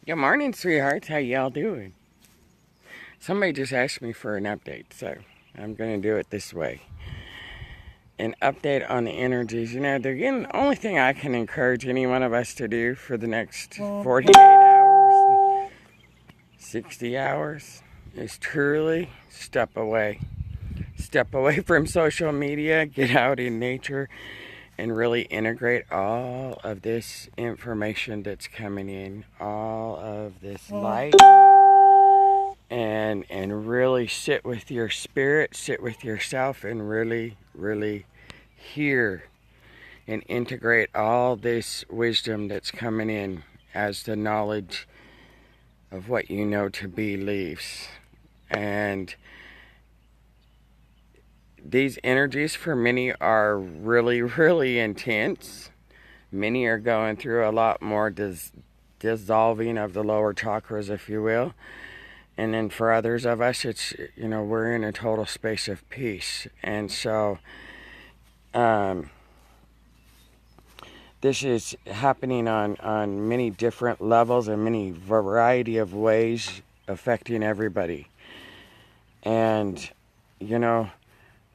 Good morning, sweethearts. How y'all doing? Somebody just asked me for an update, so I'm going to do it this way. An update on the energies. The only thing I can encourage any one of us to do for the next 48 hours, 60 hours, is truly step away. Step away from social media, get out in nature, and really integrate all of this information that's coming in, all of this light, and really sit with your spirit, sit with yourself, and really hear and integrate all this wisdom that's coming in as the knowledge of what you know to be leaves. And these energies for many are really intense. Many are going through a lot more dissolving of the lower chakras, if you will. And then for others of us, it's, we're in a total space of peace. And so this is happening on many different levels and many variety of ways, affecting everybody. And,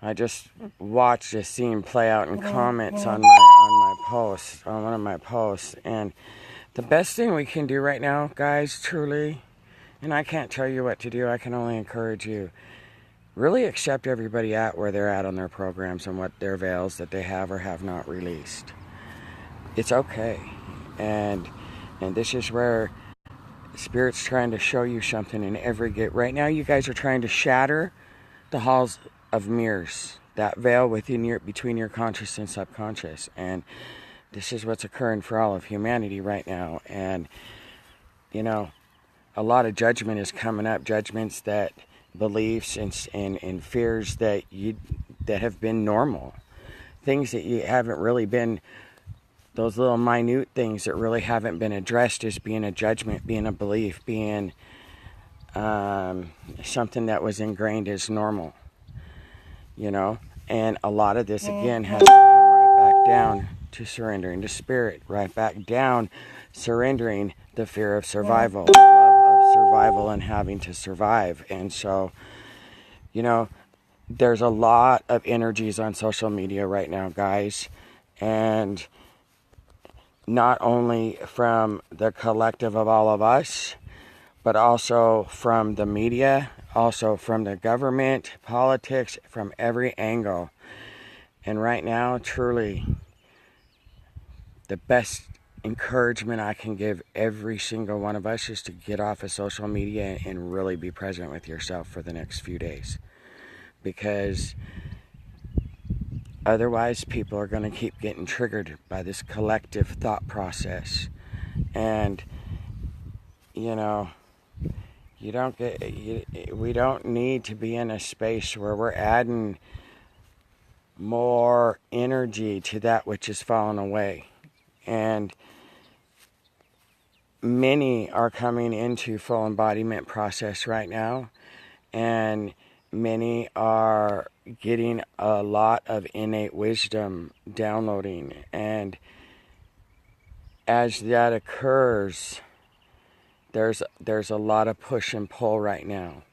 I just watched this scene play out in comments on my post, on one of my posts. And the best thing we can do right now, guys, truly, and I can't tell you what to do, I can only encourage you. Really accept everybody at where they're at on their programs and what their veils that they have or have not released. It's okay. And this is where Spirit's trying to show you something in every get. Right now, you guys are trying to shatter the halls of mirrors, that veil between your conscious and subconscious. And this is what's occurring for all of humanity right now. And, a lot of judgment is coming up, judgments that beliefs and fears that have been normal, things that you haven't really been, those little minute things that really haven't been addressed as being a judgment, being a belief, being something that was ingrained as normal, and a lot of this again has to come right back down to surrendering to spirit, right back down, surrendering the fear of survival, the love of survival and having to survive. And so, there's a lot of energies on social media right now, guys, and not only from the collective of all of us, but also from the media, also from the government, politics, from every angle. And right now, truly, the best encouragement I can give every single one of us is to get off of social media and really be present with yourself for the next few days. Because otherwise, people are going to keep getting triggered by this collective thought process. And, we don't need to be in a space where we're adding more energy to that which has fallen away. And many are coming into full embodiment process right now, and many are getting a lot of innate wisdom downloading. And as that occurs, there's a lot of push and pull right now,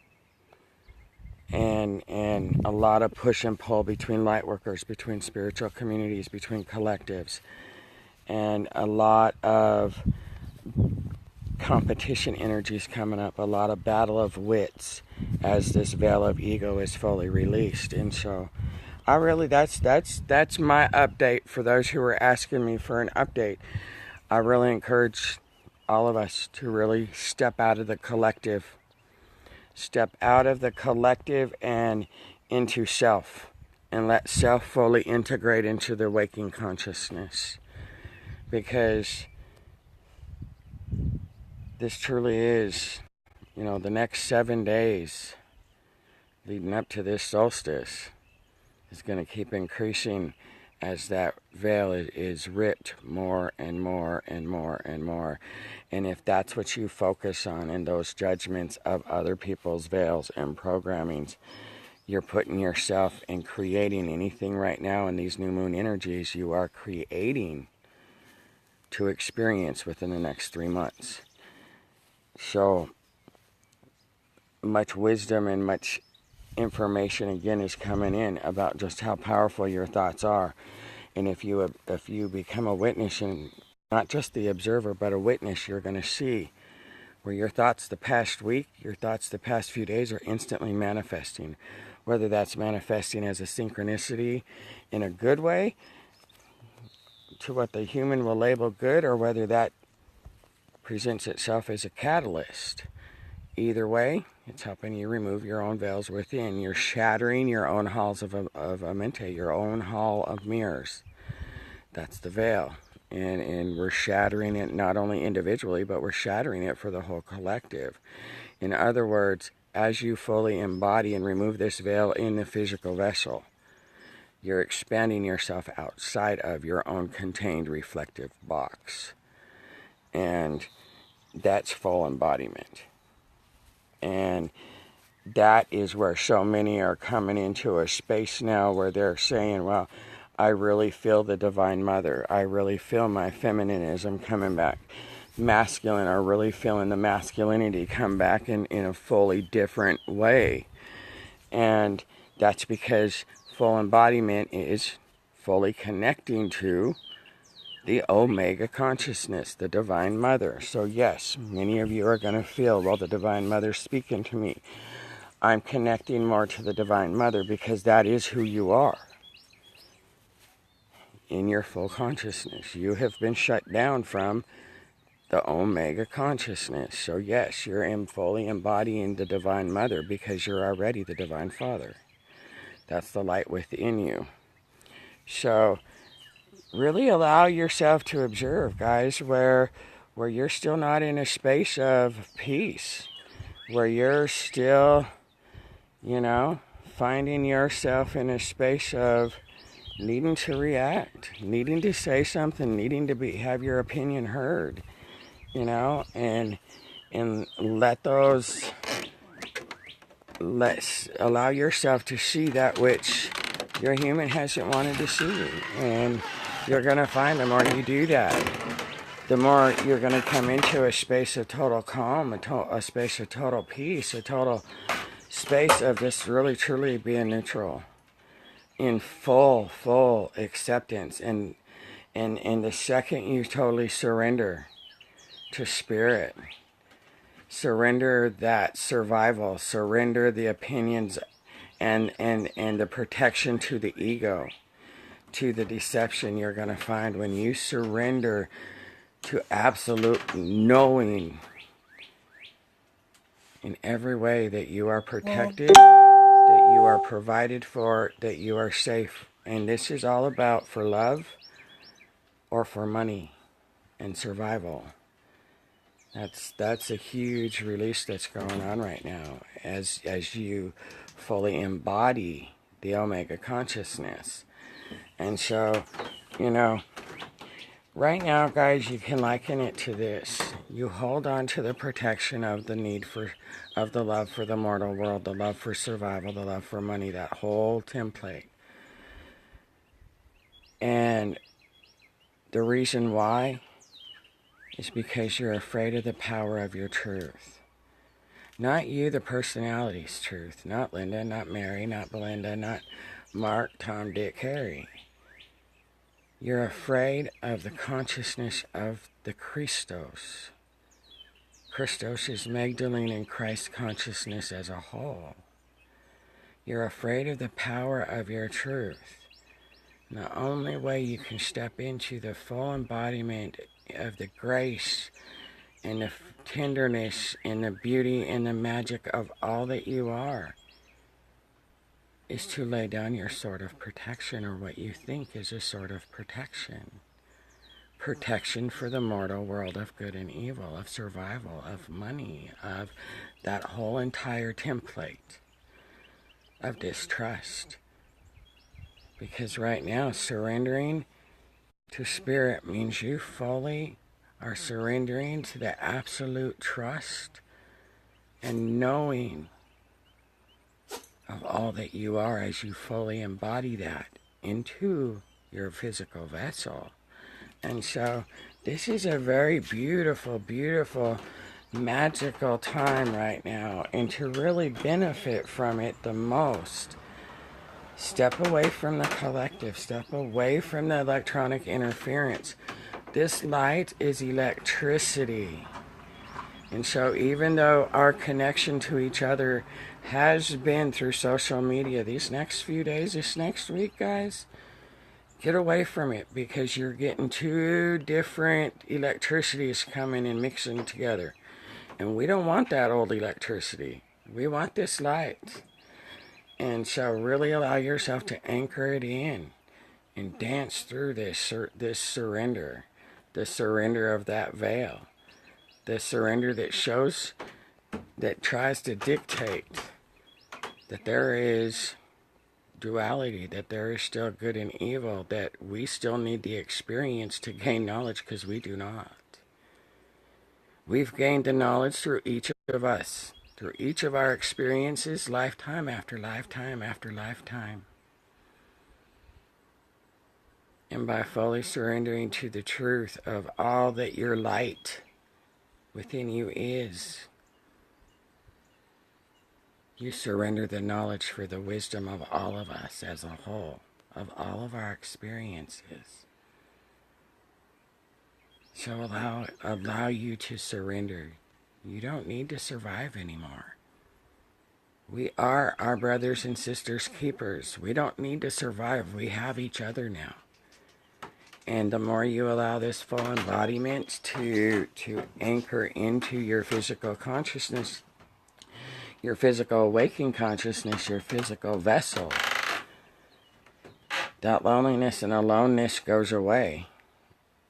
and a lot of push and pull between light workers, between spiritual communities, between collectives, and a lot of competition energies coming up, a lot of battle of wits as this veil of ego is fully released. And so I really, that's my update for those who are asking me for an update. I really encourage all of us to really step out of the collective and into self, and let self fully integrate into the waking consciousness, because this truly is, the next 7 days leading up to this solstice is going to keep increasing as that veil is ripped more and more and more and more. And if that's what you focus on in those judgments of other people's veils and programmings, you're putting yourself and creating anything right now in these new moon energies you are creating to experience within the next 3 months. So much wisdom and much information again is coming in about just how powerful your thoughts are. And if you become a witness, and not just the observer but a witness, you're going to see where your thoughts the past week, your thoughts the past few days are instantly manifesting. Whether that's manifesting as a synchronicity in a good way to what the human will label good, or whether that presents itself as a catalyst. Either way, it's helping you remove your own veils within. You're shattering your own halls of mente, your own hall of mirrors. That's the veil. And we're shattering it not only individually, but we're shattering it for the whole collective. In other words, as you fully embody and remove this veil in the physical vessel, you're expanding yourself outside of your own contained reflective box. And that's full embodiment. And that is where so many are coming into a space now where they're saying, well, I really feel the Divine Mother. I really feel my feminism coming back. Masculine are really feeling the masculinity come back in a fully different way. And that's because full embodiment is fully connecting to the Omega consciousness, the Divine Mother. So yes, many of you are going to feel, well, the Divine Mother's speaking to me. I'm connecting more to the Divine Mother because that is who you are. In your full consciousness, you have been shut down from the Omega consciousness. So yes, you're fully embodying the Divine Mother because you're already the Divine Father. That's the light within you. So really allow yourself to observe, guys, where you're still not in a space of peace, where you're still, finding yourself in a space of needing to react, needing to say something, needing to have your opinion heard, and allow yourself to see that which your human hasn't wanted to see. And you're going to find the more you do that, the more you're going to come into a space of total calm, a space of total peace, a total space of just really truly being neutral, in full acceptance. And the second you totally surrender to spirit, surrender that survival, surrender the opinions and the protection to the ego, to the deception, you're going to find when you surrender to absolute knowing in every way that you are protected, that you are provided for, that you are safe. And this is all about for love or for money and survival. That's a huge release that's going on right now as you fully embody the Omega consciousness. And so, right now, guys, you can liken it to this. You hold on to the protection of the need of the love for the mortal world, the love for survival, the love for money, that whole template. And the reason why is because you're afraid of the power of your truth. Not you, the personality's truth. Not Linda, not Mary, not Belinda, not Mark, Tom, Dick, Harry. You're afraid of the consciousness of the Christos. Christos is Magdalene and Christ consciousness as a whole. You're afraid of the power of your truth. And the only way you can step into the full embodiment of the grace and the tenderness and the beauty and the magic of all that you are is to lay down your sword of protection, or what you think is a sword of protection. Protection for the mortal world of good and evil, of survival, of money, of that whole entire template of distrust. Because right now, surrendering to spirit means you fully are surrendering to the absolute trust and knowing of all that you are as you fully embody that into your physical vessel. And so this is a very beautiful, beautiful magical time right now, and to really benefit from it the most, step away from the collective, step away from the electronic interference. This light is electricity. And so even though our connection to each other has been through social media, these next few days, this next week, guys, get away from it, because you're getting two different electricities coming and mixing together. And we don't want that old electricity. We want this light. And so really allow yourself to anchor it in and dance through this surrender, the surrender of that veil, the surrender that shows, that tries to dictate that there is duality, that there is still good and evil, that we still need the experience to gain knowledge, because we do not. We've gained the knowledge through each of us, through each of our experiences, lifetime after lifetime after lifetime. And by fully surrendering to the truth of all that your light within you is, you surrender the knowledge for the wisdom of all of us as a whole, of all of our experiences. So allow you to surrender. You don't need to survive anymore. We are our brothers and sisters' keepers. We don't need to survive. We have each other now. And the more you allow this full embodiment to anchor into your physical consciousness, your physical waking consciousness, your physical vessel, that loneliness and aloneness goes away.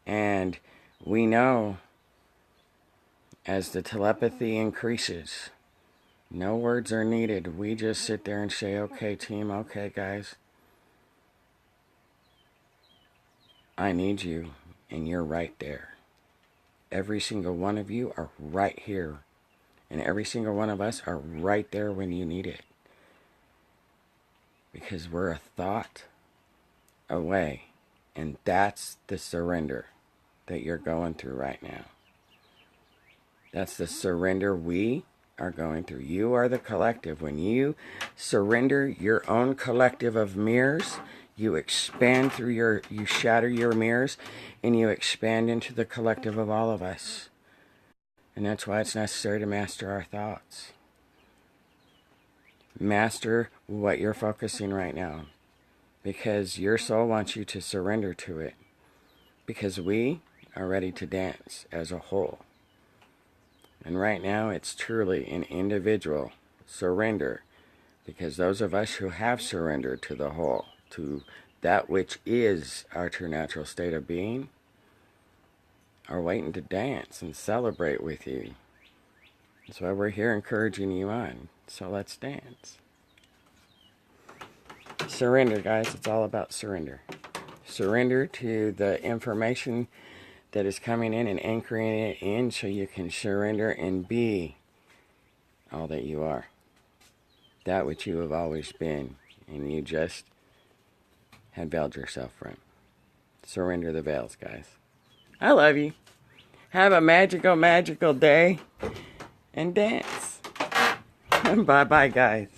And we know, as the telepathy increases, no words are needed. We just sit there and say, okay, team, okay, guys, I need you, and you're right there. Every single one of you are right here. And every single one of us are right there when you need it. Because we're a thought away. And that's the surrender that you're going through right now. That's the surrender we are going through. You are the collective. When you surrender your own collective of mirrors, you expand through you shatter your mirrors, and you expand into the collective of all of us. And that's why it's necessary to master our thoughts. Master what you're focusing right now, because your soul wants you to surrender to it, because we are ready to dance as a whole. And right now it's truly an individual surrender, because those of us who have surrendered to the whole, to that which is our true natural state of being, are waiting to dance and celebrate with you. That's why we're here encouraging you on. So let's dance. Surrender, guys. It's all about surrender. Surrender to the information that is coming in and anchoring it in, so you can surrender and be all that you are. That which you have always been, and you just had veiled yourself from. Surrender the veils, guys. I love you. Have a magical, magical day. And dance. Bye-bye, guys.